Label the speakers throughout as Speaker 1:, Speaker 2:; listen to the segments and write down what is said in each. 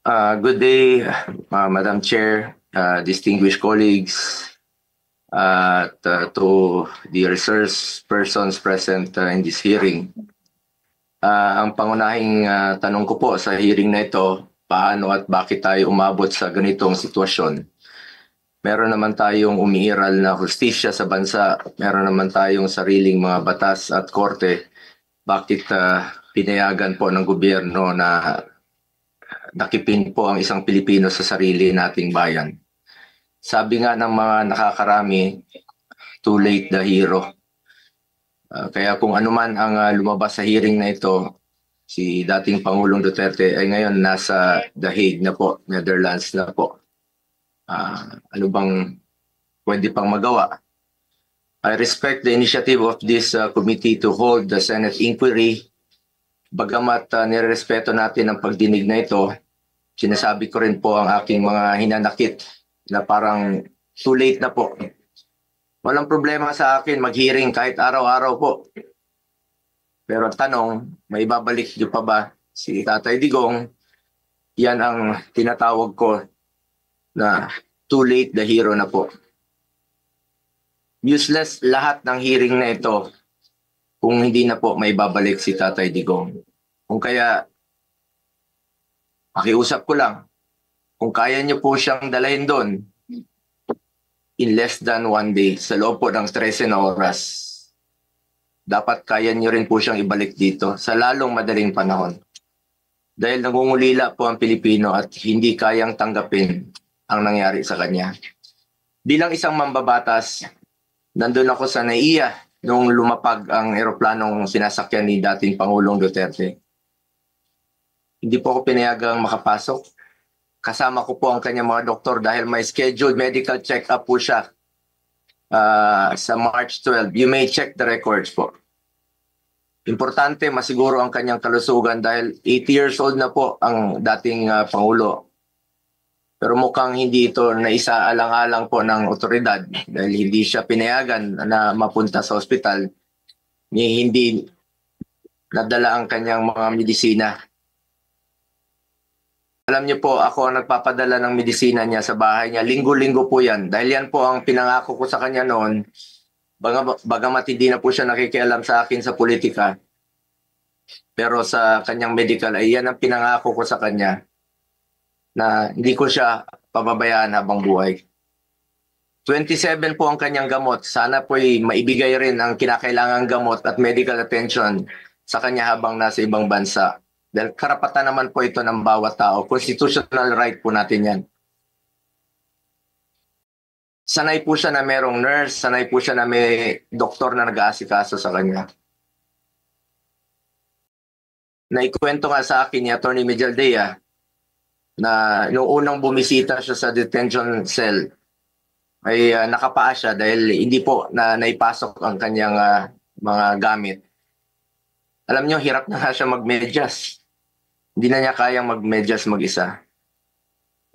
Speaker 1: Good day, Madam Chair, distinguished colleagues, at to the resource persons present in this hearing. Ang pangunahing tanong ko po sa hearing na ito, paano at bakit tayo umabot sa ganitong sitwasyon? Meron naman tayong umiiral na hustisya sa bansa, meron naman tayong sariling mga batas at korte. Bakit pinayagan po ng gobyerno na nakipin po ang isang Pilipino sa sarili nating bayan? Sabi nga ng mga nakakarami, too late the hero. Kaya kung anuman ang lumabas sa hearing na ito, si dating Pangulong Duterte ay ngayon nasa The Hague na po, Netherlands na po. Ano bang pwede pang magawa? I respect the initiative of this committee to hold the Senate inquiry. Bagamat nirespeto natin ang pagdinig na ito, sinasabi ko rin po ang aking mga hinanakit na parang too late na po. Walang problema sa akin mag-hearing kahit araw-araw po. Pero tanong, may babalik niyo pa ba si Tatay Digong? Yan ang tinatawag ko na too late the hero na po. Useless lahat ng hearing na ito kung hindi na po may babalik si Tatay Digong. Kung kaya, pakiusap ko lang, kung kaya niyo po siyang dalahin doon, in less than 1 day, sa loob po ng 13 na oras, dapat kaya niyo rin po siyang ibalik dito sa lalong madaling panahon. Dahil nangungulila po ang Pilipino at hindi kayang tanggapin ang nangyari sa kanya. Bilang isang mambabatas, nandun ako sa NAIA nung lumapag ang eroplanong sinasakyan ni dating Pangulong Duterte. Hindi po ako pinayagang makapasok. Kasama ko po ang kanyang mga doktor dahil may scheduled medical check-up po siya sa March 12. You may check the records po. Importante, masiguro ang kanyang kalusugan dahil 80 years old na po ang dating Pangulo. Pero mukhang hindi ito naisaalang-alang po ng otoridad dahil hindi siya pinayagan na mapunta sa ospital. Hindi nadala ang kanyang mga medisina. Alam niyo po, ako ang nagpapadala ng medisina niya sa bahay niya. Linggo-linggo po yan. Dahil yan po ang pinangako ko sa kanya noon. Bagamat hindi na po siya nakikialam sa akin sa politika. Pero sa kanyang medical, ay yan ang pinangako ko sa kanya. Na hindi ko siya pababayaan habang buhay. 27 po ang kanyang gamot. Sana po ay maibigay rin ang kinakailangang gamot at medical attention sa kanya habang nasa ibang bansa. Dahil karapatan naman po ito ng bawat tao. Constitutional right po natin yan. Sanay po siya na merong nurse, sanay po siya na may doktor na nag-aasikaso sa kanya. Naikwento nga sa akin ni Atty. Mejaldea na nung unang bumisita siya sa detention cell, ay nakapaa siya dahil hindi po na naipasok ang kanyang mga gamit. Alam niyo, hirap na nga siya mag-medyas. Hindi na niya kayang mag-medyas mag-isa.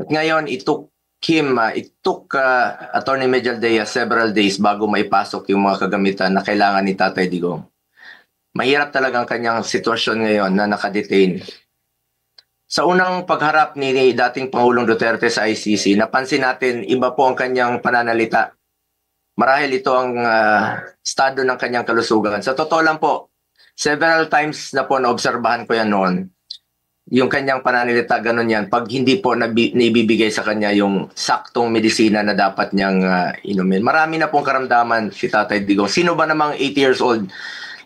Speaker 1: At ngayon, it took Atty. Mejaldea several days bago maipasok yung mga kagamitan na kailangan ni Tatay Digong. Mahirap talaga ang kanyang sitwasyon ngayon na nakadetain. Sa unang pagharap ni dating Pangulong Duterte sa ICC, napansin natin iba po ang kanyang pananalita. Marahil ito ang estado ng kanyang kalusugan. Sa totoo lang po, several times na po naobserbahan ko yan noon. Yung kanyang pananalita, ganun yan. Pag hindi po naibibigay sa kanya yung saktong medisina na dapat niyang inumin. Marami na pong karamdaman si Tatay Digong. Sino ba namang 80 years old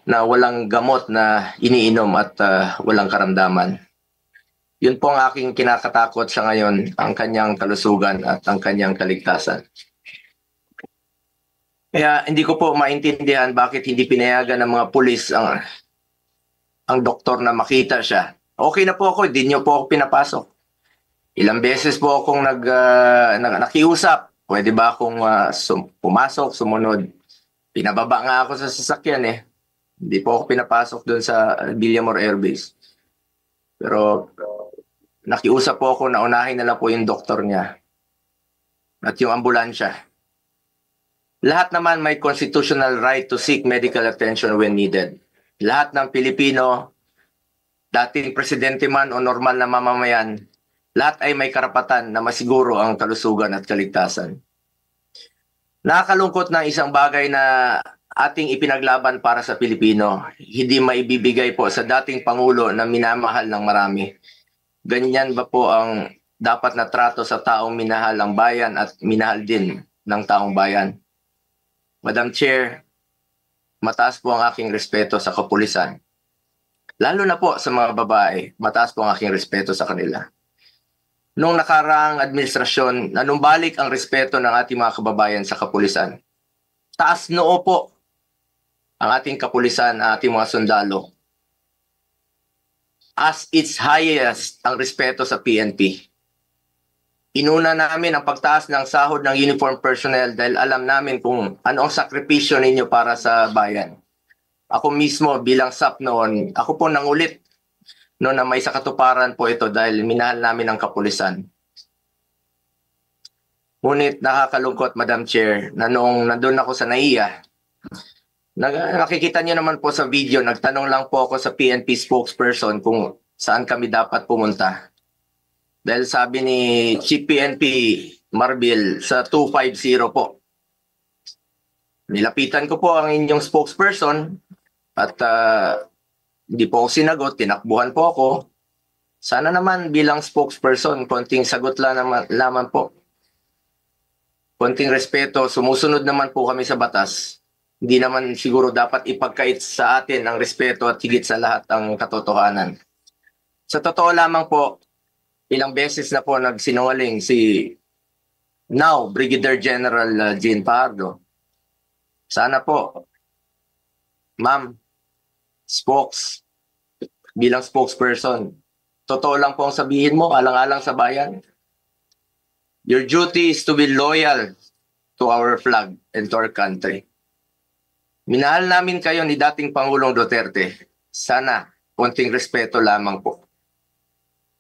Speaker 1: na walang gamot na iniinom at walang karamdaman? Yun po ang aking kinakatakot sa ngayon, ang kanyang kalusugan at ang kanyang kaligtasan. Kaya hindi ko po maintindihan bakit hindi pinayagan ng mga pulis ang doktor na makita siya. Okay na po ako, hindi niyo po ako pinapasok. Ilang beses po akong nakiusap. Pwede ba akong pumasok, sumunod? Pinababa nga ako sa sasakyan eh. Hindi po ako pinapasok doon sa Villamor Air Base. Pero nakiusap po ako na unahin na lang po yung doktor niya at yung ambulansya. Lahat naman may constitutional right to seek medical attention when needed. Lahat ng Pilipino, dating presidente man o normal na mamamayan, Lahat ay may karapatan na masiguro ang kalusugan at kaligtasan. Nakakalungkot na isang bagay na ating ipinaglaban para sa Pilipino, hindi maibibigay po sa dating Pangulo na minamahal ng marami. Ganyan ba po ang dapat na trato sa taong minahal ang bayan at minahal din ng taong bayan? Madam Chair, mataas po ang aking respeto sa kapulisan. Lalo na po sa mga babae, mataas po ang aking respeto sa kanila. Nung nakaraang administrasyon, nanumbalik ang respeto ng ating mga kababayan sa kapulisan. Taas noo po ang ating kapulisan, ang ating mga sundalo. As its highest ang respeto sa PNP. Inuna namin ang pagtaas ng sahod ng uniform personnel dahil alam namin kung ano ang sakripisyo ninyo para sa bayan. Ako mismo bilang SAP noon, ako po nangulit noon na may sakatuparan po ito dahil minahal namin ang kapulisan. Ngunit nakakalungkot, Madam Chair, na noong nandun ako sa NAIA, nakikita niyo naman po sa video, nagtanong lang po ako sa PNP spokesperson kung saan kami dapat pumunta. Dahil sabi ni Chief PNP Marbil sa 250 po. Nilapitan ko po ang inyong spokesperson at hindi po ako sinagot, tinakbuhan po ako. Sana naman bilang spokesperson, konting sagot lang naman po. Konting respeto, sumusunod naman po kami sa batas. Hindi naman siguro dapat ipagkait sa atin ang respeto at higit sa lahat ang katotohanan. Sa totoo lamang po, ilang beses na po nagsinungaling si now Brigadier General Jean Pardo. Sana po, ma'am, bilang spokesperson, totoo lang po ang sabihin mo, alang-alang sa bayan. Your duty is to be loyal to our flag and to our country. Minahal namin kayo ni dating Pangulong Duterte. Sana, konting respeto lamang po.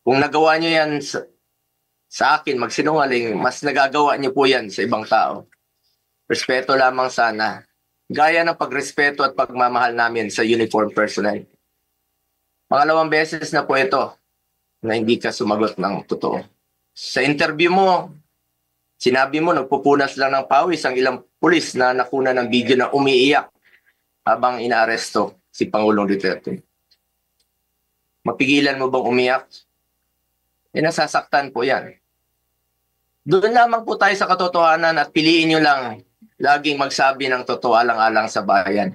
Speaker 1: Kung nagawa nyo yan sa akin, magsinungaling, mas nagagawa nyo po yan sa ibang tao. Respeto lamang sana. Gaya ng pagrespeto at pagmamahal namin sa uniform personnel. Pangalawang beses na po ito na hindi ka sumagot ng totoo. Sa interview mo, sinabi mo nagpupunas lang ng pawis ang ilang pulis na nakuna ng video na umiiyak habang inaaresto si Pangulong Duterte. Mapigilan mo bang umiyak? Nasasaktan po yan. Doon lamang po tayo sa katotohanan at piliin nyo lang laging magsabi ng totoo alang-alang sa bayan.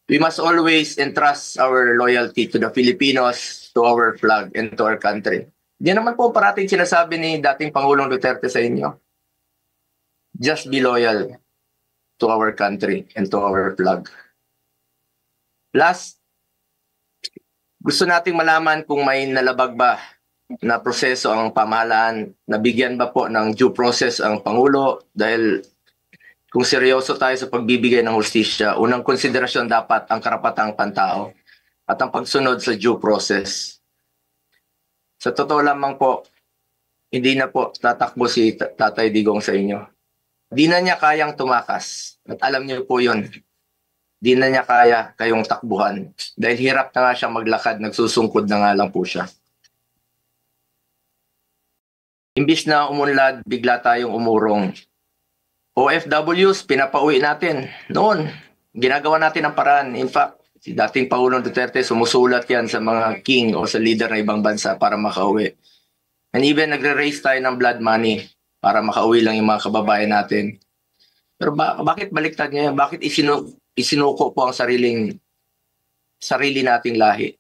Speaker 1: We must always entrust our loyalty to the Filipinos, to our flag, and to our country. Di naman po parating sinasabi ni dating Pangulong Duterte sa inyo. Just be loyal to our country and to our flag. Last, gusto nating malaman kung may nalabag ba na proseso ang pamahalaan, nabigyan ba po ng due process ang Pangulo dahil kung seryoso tayo sa pagbibigay ng hustisya, unang konsiderasyon dapat ang karapatang pantao at ang pagsunod sa due process. Sa totoo lamang po, hindi na po tatakbo si Tatay Digong sa inyo. Di na niya kayang tumakas. At alam niyo po yun. Di na niya kaya kayong takbuhan. Dahil hirap na nga siya maglakad, nagsusungkod na nga lang po siya. Imbis na umunlad, bigla tayong umurong. OFWs, pinapauwi natin. Noon, ginagawa natin ang paraan. In fact, si dating Pangulong Duterte, sumusulat yan sa mga king o sa leader ng ibang bansa para makauwi. And even nagre-raise tayo ng blood money para makauwi lang yung mga kababayan natin. Pero bakit baliktad niya yan? Bakit isinuko po ang sarili nating lahi?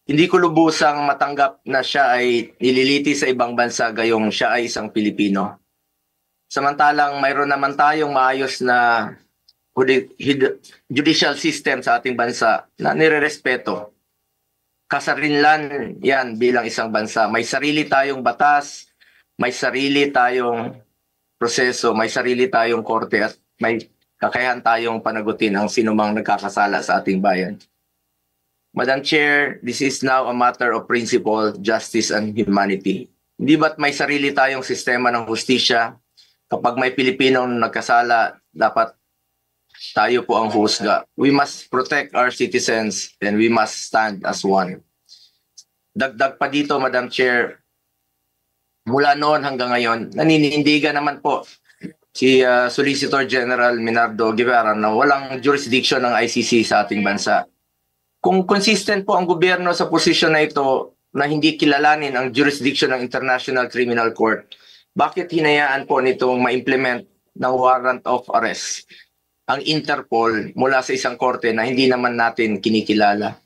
Speaker 1: Hindi ko lubusang matanggap na siya ay nililiti sa ibang bansa gayong siya ay isang Pilipino. Samantalang mayroon naman tayong maayos na judicial system sa ating bansa na nirerespeto. Kasarinlan yan bilang isang bansa. May sarili tayong batas, may sarili tayong proseso, may sarili tayong korte at may kakayahan tayong panagutin ang sinumang nagkakasala sa ating bayan. Madam Chair, this is now a matter of principle, justice, and humanity. Hindi ba't may sarili tayong sistema ng hustisya? Kapag may Pilipinong nagkasala, dapat tayo po ang husga. We must protect our citizens and we must stand as one. Dagdag pa dito, Madam Chair, Mula noon hanggang ngayon, naninindigan naman po si Solicitor General Minardo Guevara na walang jurisdiction ng ICC sa ating bansa. Kung consistent po ang gobyerno sa posisyon na ito na hindi kilalanin ang jurisdiction ng International Criminal Court, bakit hinayaan po nitong ma-implement ng warrant of arrest ang Interpol mula sa isang korte na hindi naman natin kinikilala?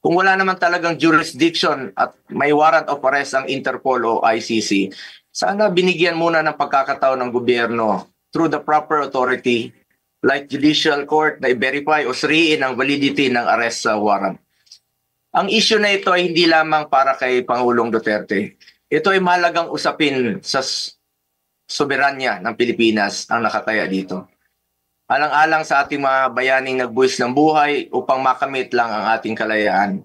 Speaker 1: Kung wala naman talagang jurisdiction at may warrant of arrest ang Interpol o ICC, sana binigyan muna ng pagkakataon ng gobyerno through the proper authority like judicial court na i-verify o suriin ang validity ng arrest sa warrant. Ang issue na ito ay hindi lamang para kay Pangulong Duterte. Ito ay mahalagang usapin sa soberanya ng Pilipinas ang nakataya dito. Alang-alang sa ating mga bayaning nagbuwis ng buhay upang makamit lang ang ating kalayaan.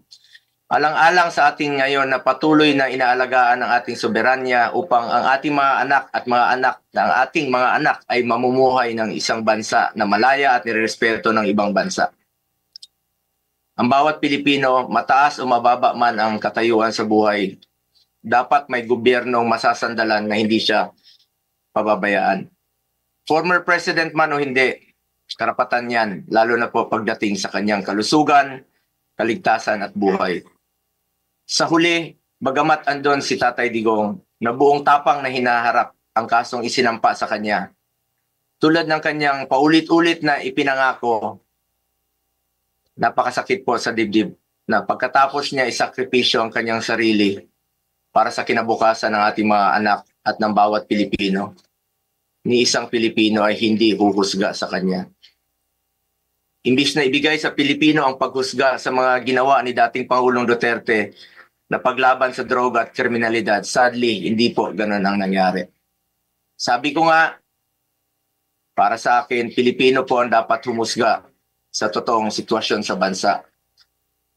Speaker 1: Alang-alang sa ating ngayon na patuloy na inaalagaan ang ating soberanya upang ang ating mga anak at mga anak ng ating mga anak ay mamumuhay ng isang bansa na malaya at nirerespeto ng ibang bansa. Ang bawat Pilipino, mataas o mababa man ang katayuan sa buhay, dapat may gobyernong masasandalan na hindi siya pababayaan. Former president man o hindi, karapatan yan, lalo na po pagdating sa kanyang kalusugan, kaligtasan at buhay. Sa huli, bagamat andon si Tatay Digong na buong tapang na hinaharap ang kasong isinampa sa kanya, tulad ng kanyang paulit-ulit na ipinangako, napakasakit po sa dibdib na pagkatapos niya isakripisyo ang kanyang sarili para sa kinabukasan ng ating mga anak at ng bawat Pilipino, ni isang Pilipino ay hindi huhusga sa kanya. Imbis na ibigay sa Pilipino ang paghusga sa mga ginawa ni dating Pangulong Duterte na paglaban sa droga at kriminalidad, sadly, hindi po ganun ang nangyari. Sabi ko nga, para sa akin, Pilipino po ang dapat humusga sa totoong sitwasyon sa bansa.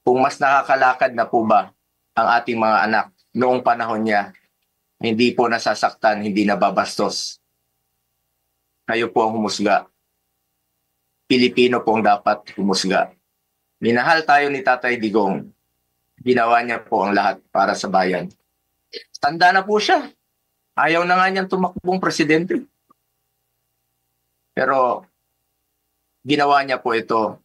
Speaker 1: Kung mas nakakalakad na po ba ang ating mga anak noong panahon niya, hindi po nasasaktan, hindi nababastos. Kayo po ang humusga. Pilipino po ang dapat humusga. Minahal tayo ni Tatay Digong. Ginawa niya po ang lahat para sa bayan. Tanda na po siya. Ayaw na nga niyang tumakbong presidente. Pero ginawa niya po ito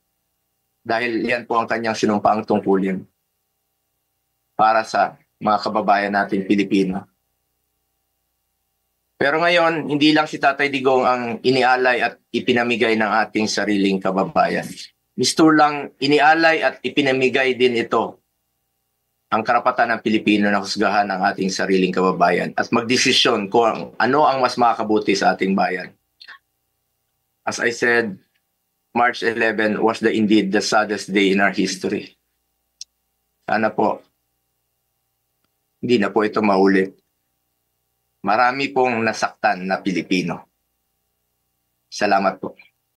Speaker 1: dahil yan po ang kanyang sinumpaang tungkulin para sa mga kababayan natin Pilipino. Pero ngayon, hindi lang si Tatay Digong ang inialay at ipinamigay ng ating sariling kababayan. Mistur lang inialay at ipinamigay din ito ang karapatan ng Pilipino na husgahan ang ating sariling kababayan at magdesisyon kung ano ang mas makakabuti sa ating bayan. As I said, March 11 was indeed the saddest day in our history. Sana po, hindi na po ito maulit. Marami pong nasaktan na Pilipino. Salamat po.